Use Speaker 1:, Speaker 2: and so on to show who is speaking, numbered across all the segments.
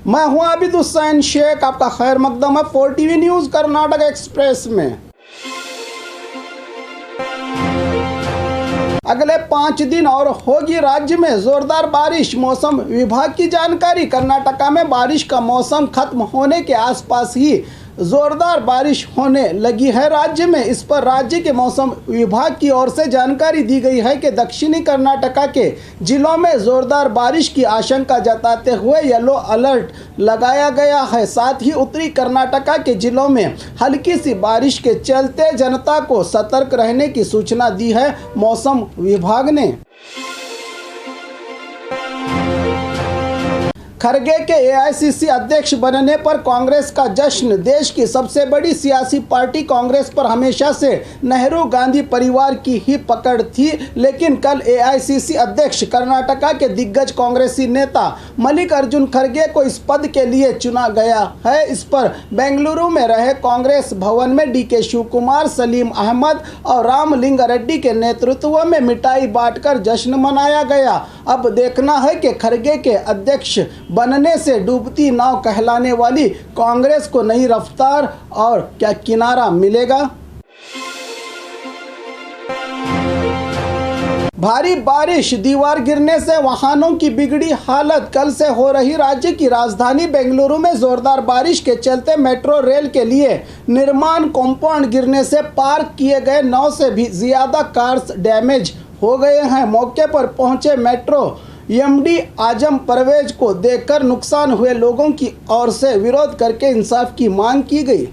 Speaker 1: मैं हूं आबिद हुसैन शेख, आपका खैर मकदम है 4TV न्यूज़ कर्नाटक एक्सप्रेस में। अगले 5 दिन और होगी राज्य में जोरदार बारिश, मौसम विभाग की जानकारी। कर्नाटका में बारिश का मौसम खत्म होने के आसपास ही जोरदार बारिश होने लगी है राज्य में। इस पर राज्य के मौसम विभाग की ओर से जानकारी दी गई है कि दक्षिणी कर्नाटका के जिलों में जोरदार बारिश की आशंका जताते हुए येलो अलर्ट लगाया गया है। साथ ही उत्तरी कर्नाटका के जिलों में हल्की सी बारिश के चलते जनता को सतर्क रहने की सूचना दी है मौसम विभाग ने। खरगे के एआईसीसी अध्यक्ष बनने पर कांग्रेस का जश्न। देश की सबसे बड़ी सियासी पार्टी कांग्रेस पर हमेशा से नेहरू गांधी परिवार की ही पकड़ थी, लेकिन कल एआईसीसी अध्यक्ष कर्नाटका के दिग्गज कांग्रेसी नेता मल्लिकार्जुन खरगे को इस पद के लिए चुना गया है। इस पर बेंगलुरु में रहे कांग्रेस भवन में डीके शिवकुमार, सलीम अहमद और रामलिंगा रेड्डी के नेतृत्व में मिठाई बांटकर जश्न मनाया गया। अब देखना है कि खरगे के अध्यक्ष बनने से डूबती नाव कहलाने वाली कांग्रेस को नई रफ्तार और क्या किनारा मिलेगा। भारी बारिश, दीवार गिरने से वाहनों की बिगड़ी हालत। कल से हो रही राज्य की राजधानी बेंगलुरु में जोरदार बारिश के चलते मेट्रो रेल के लिए निर्माण कंपाउंड गिरने से पार्क किए गए 9 से भी ज्यादा कार्स डैमेज हो गए हैं। मौके पर पहुंचे मेट्रो एमडी आजम परवेज को देखकर नुकसान हुए लोगों की ओर से विरोध करके इंसाफ की मांग की गई।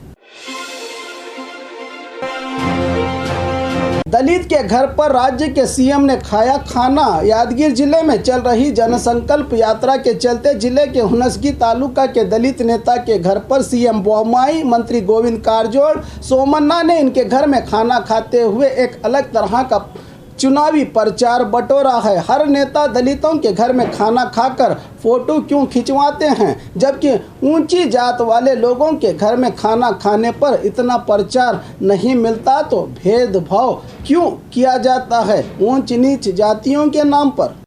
Speaker 1: दलित के घर पर राज्य के सीएम ने खाया खाना। यादगीर जिले में चल रही जनसंकल्प यात्रा के चलते जिले के हुनसगी तालुका के दलित नेता के घर पर सीएम बोम्माई, मंत्री गोविंद कारजोड़, सोमन्ना ने इनके घर में खाना खाते हुए एक अलग तरह का चुनावी प्रचार बटोरा है। हर नेता दलितों के घर में खाना खाकर फोटो क्यों खिंचवाते हैं, जबकि ऊंची जात वाले लोगों के घर में खाना खाने पर इतना प्रचार नहीं मिलता, तो भेदभाव क्यों किया जाता है ऊंच नीच जातियों के नाम पर।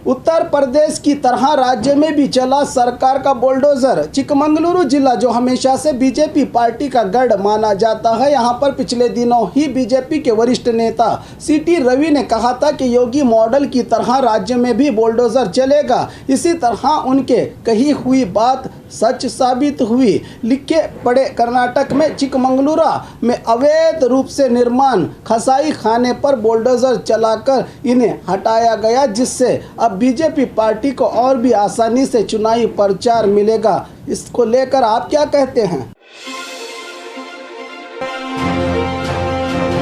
Speaker 1: उत्तर प्रदेश की तरह राज्य में भी चला सरकार का बुलडोजर। चिकमंगलुरु जिला जो हमेशा से बीजेपी पार्टी का गढ़ माना जाता है, यहां पर पिछले दिनों ही बीजेपी के वरिष्ठ नेता सीटी रवि ने कहा था कि योगी मॉडल की तरह राज्य में भी बुलडोजर चलेगा। इसी तरह उनके कही हुई बात सच साबित हुई। लिखे पड़े कर्नाटक में चिकमंगलुरु में अवैध रूप से निर्माण खसाई खाने पर बुलडोजर चलाकर इन्हें हटाया गया, जिससे अब बीजेपी पार्टी को और भी आसानी से चुनावी प्रचार मिलेगा। इसको लेकर आप क्या कहते हैं?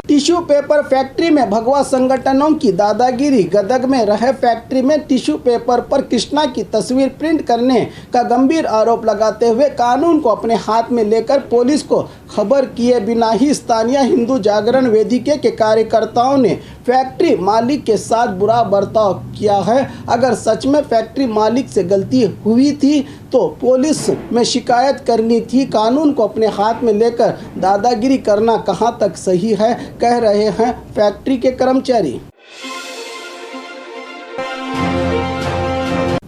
Speaker 1: टिश्यू पेपर फैक्ट्री में भगवा संगठनों की दादागिरी। गदग में रहे फैक्ट्री में टिश्यू पेपर पर कृष्णा की तस्वीर प्रिंट करने का गंभीर आरोप लगाते हुए कानून को अपने हाथ में लेकर पुलिस को खबर किए बिना ही स्थानीय हिंदू जागरण वेदिके के कार्यकर्ताओं ने फैक्ट्री मालिक के साथ बुरा बर्ताव किया है। अगर सच में फैक्ट्री मालिक से गलती हुई थी तो पुलिस में शिकायत करनी थी। कानून को अपने हाथ में लेकर दादागिरी करना कहां तक सही है, कह रहे हैं फैक्ट्री के कर्मचारी।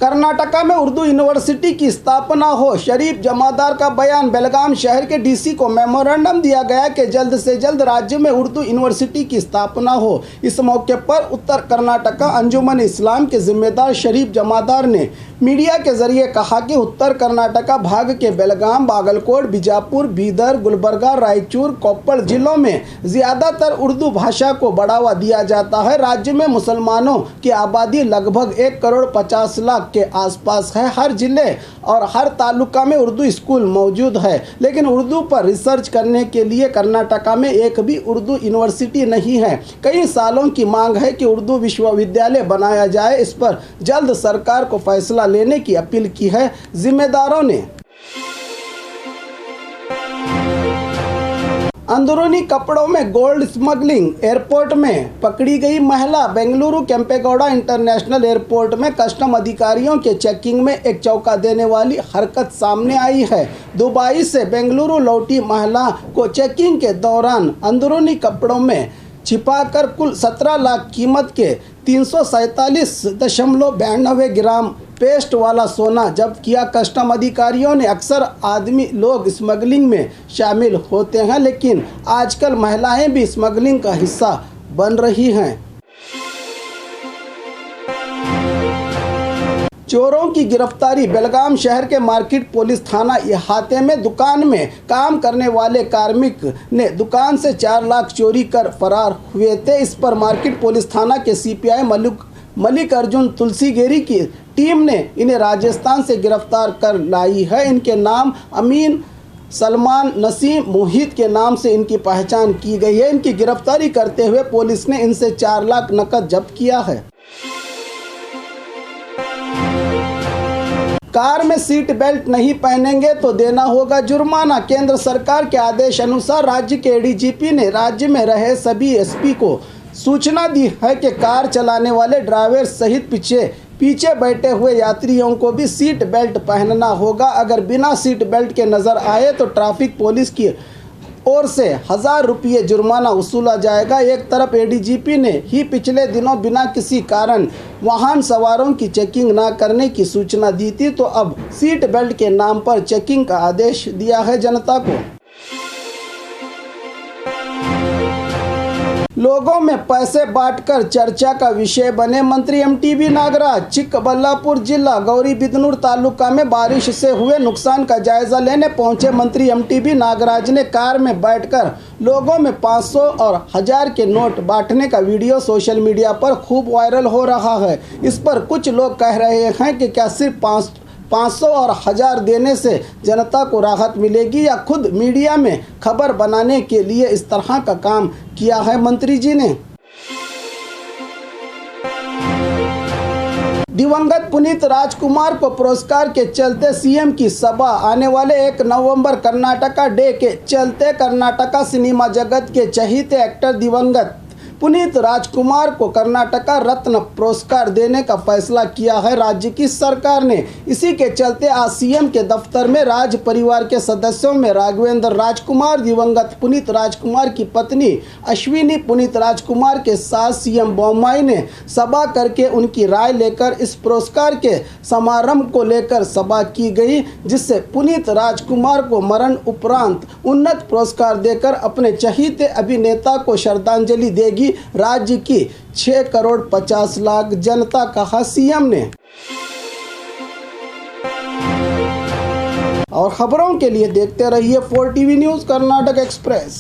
Speaker 1: कर्नाटका में उर्दू यूनिवर्सिटी की स्थापना हो, शरीफ जमादार का बयान। बेलगाम शहर के डीसी को मेमोरेंडम दिया गया कि जल्द से जल्द राज्य में उर्दू यूनिवर्सिटी की स्थापना हो। इस मौके पर उत्तर कर्नाटका अंजुमन इस्लाम के जिम्मेदार शरीफ जमादार ने मीडिया के जरिए कहा कि उत्तर कर्नाटका भाग के बेलगाम, बागलकोट, बीजापुर, बीदर, गुलबर्गा, रायचूर, कोप्पल जिलों में ज़्यादातर उर्दू भाषा को बढ़ावा दिया जाता है। राज्य में मुसलमानों की आबादी लगभग 1,50,00,000 के आसपास है। हर जिले और हर तालुका में उर्दू स्कूल मौजूद है, लेकिन उर्दू पर रिसर्च करने के लिए कर्नाटका में एक भी उर्दू यूनिवर्सिटी नहीं है। कई सालों की मांग है कि उर्दू विश्वविद्यालय बनाया जाए। इस पर जल्द सरकार को फैसला लेने की अपील की है जिम्मेदारों ने। अंदरूनी कपड़ों में गोल्ड स्मगलिंग, एयरपोर्ट में पकड़ी गई महिला। बेंगलुरु केंपेगौड़ा इंटरनेशनल एयरपोर्ट में कस्टम अधिकारियों के चेकिंग में एक चौंका देने वाली हरकत सामने आई है। दुबई से बेंगलुरु लौटी महिला को चेकिंग के दौरान अंदरूनी कपड़ों में छिपाकर कुल 17 लाख कीमत के 347.92 ग्राम पेस्ट वाला सोना जब्त किया। कस्टम अधिकारियों ने अक्सर आदमी लोग स्मगलिंग में शामिल होते हैं, लेकिन आजकल महिलाएं भी स्मगलिंग का हिस्सा बन रही हैं। चोरों की गिरफ्तारी। बेलगाम शहर के मार्केट पुलिस थाना इहाते में दुकान में काम करने वाले कार्मिक ने दुकान से 4 लाख चोरी कर फरार हुए थे। इस पर मार्केट पुलिस थाना के सीपीआई मलिक अर्जुन तुलसीगेरी की टीम ने इन्हें राजस्थान से गिरफ्तार कर लाई है। इनके नाम अमीन, सलमान, नसीम, मोहित के नाम से इनकी पहचान की गई है। इनकी गिरफ्तारी करते हुए पुलिस ने इनसे 4 लाख नकद जब्त किया है। कार में सीट बेल्ट नहीं पहनेंगे तो देना होगा जुर्माना। केंद्र सरकार के आदेश अनुसार राज्य के एडीजीपी ने राज्य में रहे सभी एसपी को सूचना दी है कि कार चलाने वाले ड्राइवर सहित पीछे बैठे हुए यात्रियों को भी सीट बेल्ट पहनना होगा। अगर बिना सीट बेल्ट के नजर आए तो ट्रैफिक पुलिस की ओर से 1000 रुपये जुर्माना वसूला जाएगा। एक तरफ एडीजीपी ने ही पिछले दिनों बिना किसी कारण वाहन सवारों की चेकिंग न करने की सूचना दी थी, तो अब सीट बेल्ट के नाम पर चेकिंग का आदेश दिया है जनता को। लोगों में पैसे बांटकर चर्चा का विषय बने मंत्री एमटीबी नागराज। चिकबल्लापुर जिला गौरीबिदनूर तालुका में बारिश से हुए नुकसान का जायजा लेने पहुंचे मंत्री एमटीबी नागराज ने कार में बैठकर लोगों में 500 और 1000 के नोट बांटने का वीडियो सोशल मीडिया पर खूब वायरल हो रहा है। इस पर कुछ लोग कह रहे हैं कि क्या सिर्फ 500 और 1000 देने से जनता को राहत मिलेगी, या खुद मीडिया में खबर बनाने के लिए इस तरह का काम किया है मंत्री जी ने। दिवंगत पुनीत राजकुमार को पुरस्कार के चलते सीएम की सभा। आने वाले 1 नवंबर कर्नाटका डे के चलते कर्नाटका सिनेमा जगत के चहेते एक्टर दिवंगत पुनीत राजकुमार को कर्नाटका रत्न पुरस्कार देने का फैसला किया है राज्य की सरकार ने। इसी के चलते आज सीएम के दफ्तर में राज परिवार के सदस्यों में राघवेंद्र राजकुमार, दिवंगत पुनीत राजकुमार की पत्नी अश्विनी, पुनीत राजकुमार के साथ सीएम बोम्मई ने सभा करके उनकी राय लेकर इस पुरस्कार के समारंभ को लेकर सभा की गई, जिससे पुनीत राजकुमार को मरण उपरांत उन्नत पुरस्कार देकर अपने चहेते अभिनेता को श्रद्धांजलि देगी राज्य की 6 करोड़ 50 लाख जनता, कहा सीएम ने। और खबरों के लिए देखते रहिए 4 टीवी न्यूज़ कर्नाटक एक्सप्रेस।